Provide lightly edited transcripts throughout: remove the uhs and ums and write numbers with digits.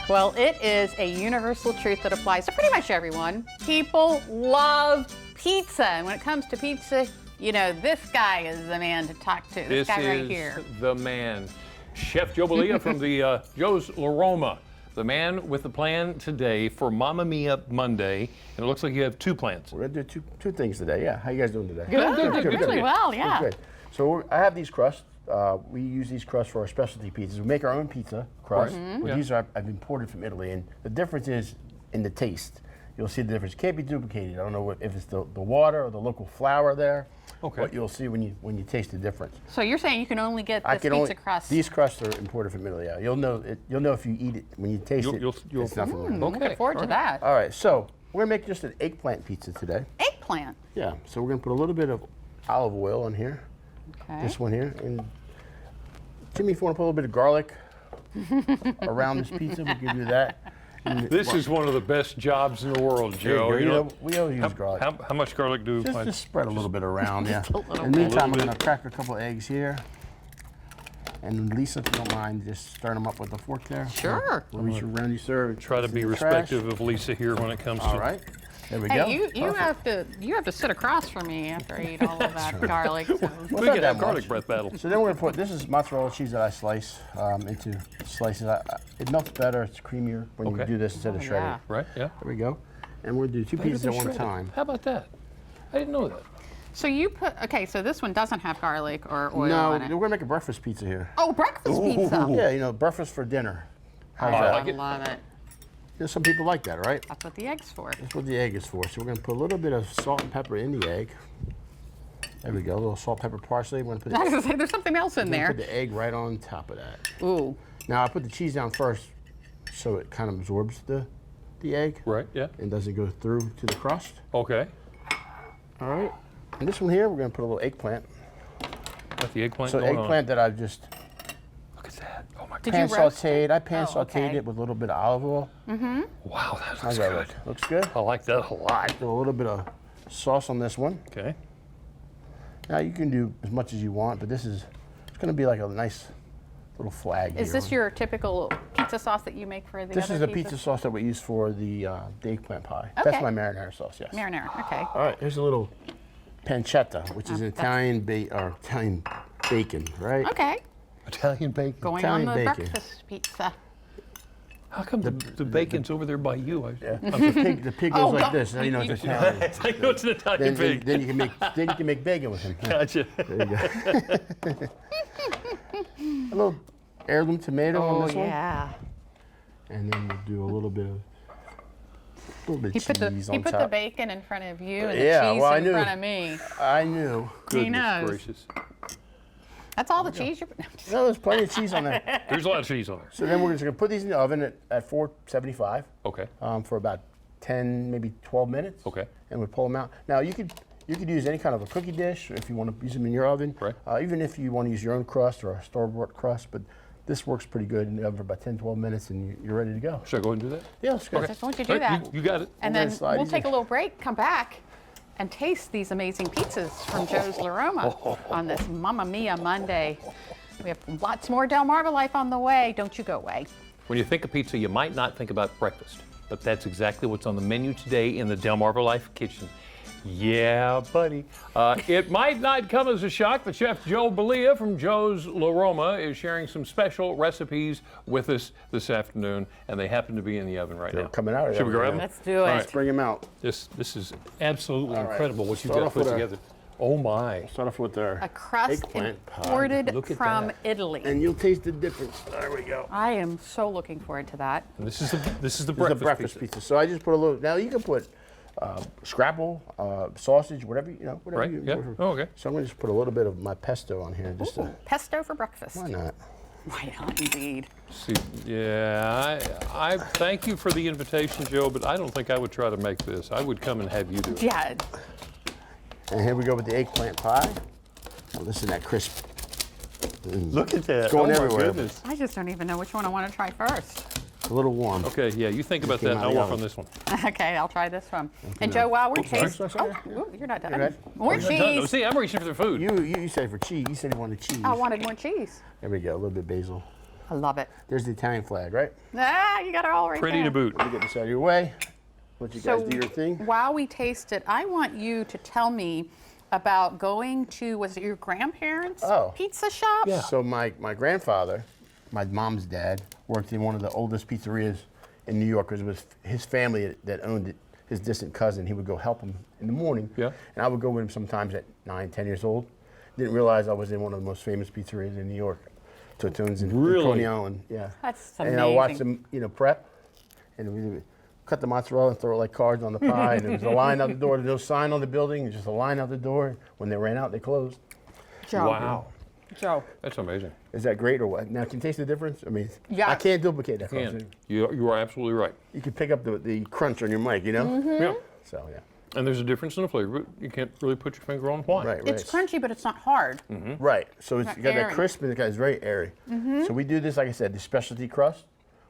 Well, it is a universal truth that applies to pretty much everyone. People love pizza. And when it comes to pizza, you know, this guy is the man to talk to. This guy right here. This is the man. Chef Joe Bellia from the Joe's Roma. The man with the plan today for Mamma Mia Monday. And it looks like you have two plans. We're gonna do two things today. Yeah, how you guys doing today? Good. Really well, yeah. Good. So I have these crusts. We use these crusts for our specialty pizzas. We make our own pizza crust. Right. But these I've imported from Italy, and the difference is in the taste. You'll see the difference. It can't be duplicated. I don't know if it's the water or the local flour there. Okay. But you'll see when you taste the difference. So you're saying you can only get this pizza crust? These crusts are imported from Italy. Yeah, you'll know it. You'll know if you eat it when you taste it. It's nothing like it. I'm looking forward to that. All right, so we're gonna make just an eggplant pizza today. Eggplant. Yeah. So we're gonna put a little bit of olive oil on here. Okay. This one here, and Jimmy, if you want to put a little bit of garlic around this pizza, we'll give you that. And This is one of the best jobs in the world, Joe. you know, we always use garlic. How much garlic do you Just spread a little bit around, yeah. a little In the meantime, bit. I'm going to crack a couple of eggs here. And Lisa, if you don't mind, just stirring them up with a fork there. Sure. We'll reach around you, sir. Try to It's be in the trash. respectful of Lisa here when it comes to. All right. There we go. Hey, you Perfect. have to sit across from me after I eat all of that garlic. So. Well, We not could that have garlic much. breath battle. So then we're going to put, this is mozzarella cheese that I slice into slices. It melts better, it's creamier when you Okay. do this instead of shredding. yeah. Right? Yeah. There we go. And we're going to do two Better pieces than at one shredded. time. How about that? I didn't know that. So you put, okay, so this one doesn't have garlic or oil No, on we're it. going to make a breakfast pizza here. Oh, breakfast pizza. Yeah, you know, breakfast for dinner. How's I that? like it. Love it. You know, some people like that, right? That's what the egg's for. That's what the egg is for. So we're going to put a little bit of salt and pepper in the egg. There we go, a little salt, pepper, parsley. We're going to I was put, gonna say, there's something else in there. put the egg right on top of that. Ooh. Now I put the cheese down first so it kind of absorbs the egg Right? Yeah. and doesn't go through to the crust. Okay. All right. And this one here, we're going to put a little eggplant. Got the eggplant So going eggplant that I've just on. Look at that. Oh my Did God. you pan roast sauteed. it? I pan sauteed okay. it with a little bit of olive oil. Wow, that How's looks that good. look? Looks good? I like that a lot. Do a little bit of sauce on this one. Okay. Now you can do as much as you want, but it's going to be like a nice little flag Is here. this your typical pizza sauce that you make for the This other is the pizzas? pizza sauce that we use for the eggplant pie. Okay. That's my marinara sauce, yes. Marinara, okay. All right, here's a little pancetta, which is Italian bacon, right? Okay, Italian bacon. going Italian on the bacon. breakfast pizza. How come the bacon's over there by you? Yeah. The pig goes like don't- this. Now you know it's Italian. I know it's an Italian then, pig. then you can make bacon with him. Gotcha. There you go. A little heirloom tomato Oh, on this one, yeah. and then we'll do a little bit of He put the cheese he on put the top. bacon in front of you and Yeah, the cheese well, I in knew. front of me. I knew. He Goodness knows. gracious. That's all the cheese you're. No, there's plenty of cheese on there. There's a lot of cheese on there. So then we're just gonna put these in the oven at 475 Okay. for about 10, maybe 12 minutes. Okay. And we pull them out. Now you could use any kind of a cookie dish if you want to use them in your oven. Right. Even if you want to use your own crust or a store-bought crust, but this works pretty good in the oven for about 10, 12 minutes, and you're ready to go. Should I go ahead and do that? Yeah, let's go. Just want you to All do right, that. you got it. And We're then gonna slide we'll these take a in. little break, come back, and taste these amazing pizzas from Joe's La Roma on this Mamma Mia Monday. We have lots more DelmarvaLife on the way. Don't you go away. When you think of pizza, you might not think about breakfast, but that's exactly what's on the menu today in the DelmarvaLife kitchen. Yeah, buddy. It might not come as a shock, but Chef Joe Bellia from Joe's La Roma is sharing some special recipes with us this afternoon, and they happen to be in the oven right They're now. coming out of Should we there grab right them? Let's do it. Let's bring them out. This is absolutely All right. incredible what you've Start got off put with together. Oh my. Start off with our A crust eggplant pie. imported Look at from that. Italy. And you'll taste the difference. There we go. I am so looking forward to that. And this is the This is a breakfast, breakfast pizza. So I just put a little. Now you can put scrapple, sausage, whatever whatever Right, you. yeah. Oh, okay. So I'm gonna just put a little bit of my pesto on here, just to. Pesto for breakfast. Why not? Why not, indeed. See, yeah, I thank you for the invitation, Joe, but I don't think I would try to make this. I would come and have you do it. Yeah, And here we go with the eggplant pie. Oh, listen to that crisp. Look at that. Going oh my everywhere. goodness. I just don't even know which one I want to try first. A little warm. Okay, yeah, you think about came that and out I'll of the work oven. on this one. Okay, I'll try this one. And Joe, while we're sorry, tasting, sorry. you're not done. You're good? More You're not done. cheese. See, I'm reaching for the food. You said for cheese. You said you wanted cheese. I wanted more cheese. There we go. A little bit basil. I love it. There's the Italian flag, right? Ah, you got it all right Pretty there. to boot. Let me get this out of your way. Let you guys do your thing. While we taste it, I want you to tell me about going to, was it your grandparents' pizza shop? Yeah. So my grandfather, my mom's dad, worked in one of the oldest pizzerias in New York because it was his family that owned it. His distant cousin, he would go help him in the morning. Yeah. And I would go with him sometimes at 9, 10 years old. Didn't realize I was in one of the most famous pizzerias in New York. Totone's in Coney Island. Yeah. That's amazing. And I watched them, prep, and we would cut the mozzarella and throw it like cards on the pie. And there was a line out the door. There's no sign on the building. Just a line out the door. When they ran out, they closed. Joe. Wow. Joe. That's amazing. Is that great or what? Now, can you taste the difference? I mean, Yeah. I can't duplicate that. And you are absolutely right. You can pick up the crunch on your mic, you know? Yeah. So, yeah. And there's a difference in the flavor, but you can't really put your finger on why. Right, right. It's crunchy, but it's not hard. Right. So it's Not got that airy. crisp and it's very airy. So we do this, like I said, the specialty crust.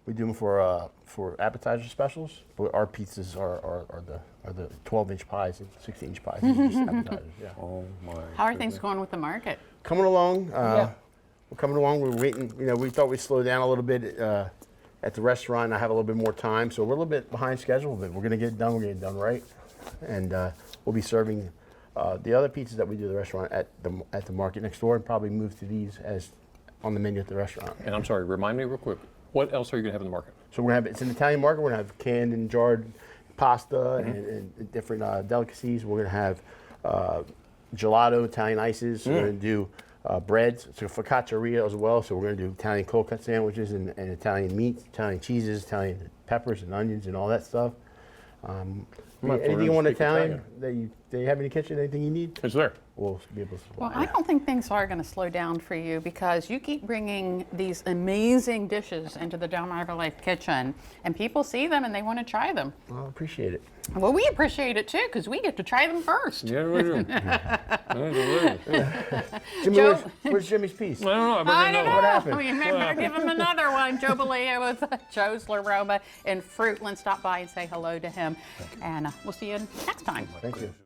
We do them for appetizer specials, but our pizzas are the 12-inch pies and 16-inch pies. These are just appetizers. Yeah. Oh my. How are things going with the market? Coming along. We're coming along. We're waiting. We thought we'd slow down a little bit at the restaurant. I have a little bit more time, so we're a little bit behind schedule, but we're going to get it done. We're going to get it done right, and we'll be serving the other pizzas that we do at the restaurant at the market next door, and probably move to these as on the menu at the restaurant. And I'm sorry, remind me real quick. What else are you going to have in the market? So we're going to have, it's an Italian market. We're going to have canned and jarred pasta and different delicacies. We're going to have gelato, Italian ices. We're going to do breads, so focaccia as well. So we're going to do Italian cold cut sandwiches and Italian meats, Italian cheeses, Italian peppers and onions and all that stuff. Anything you want Italian that you have in the kitchen, anything you need? It's there. We'll be able to supply. Well, I don't think things are going to slow down for you because you keep bringing these amazing dishes into the DelmarvaLife kitchen, and people see them and they want to try them. I appreciate it. Well, we appreciate it too because we get to try them first. Yeah, we do. Jimmy, where's Jimmy's piece? I don't know. I don't know. What happened? We better give him another one. Joe Bellia with Joe's Roma in Fruitland. Stop by and say hello to him. And we'll see you next time. Thank you.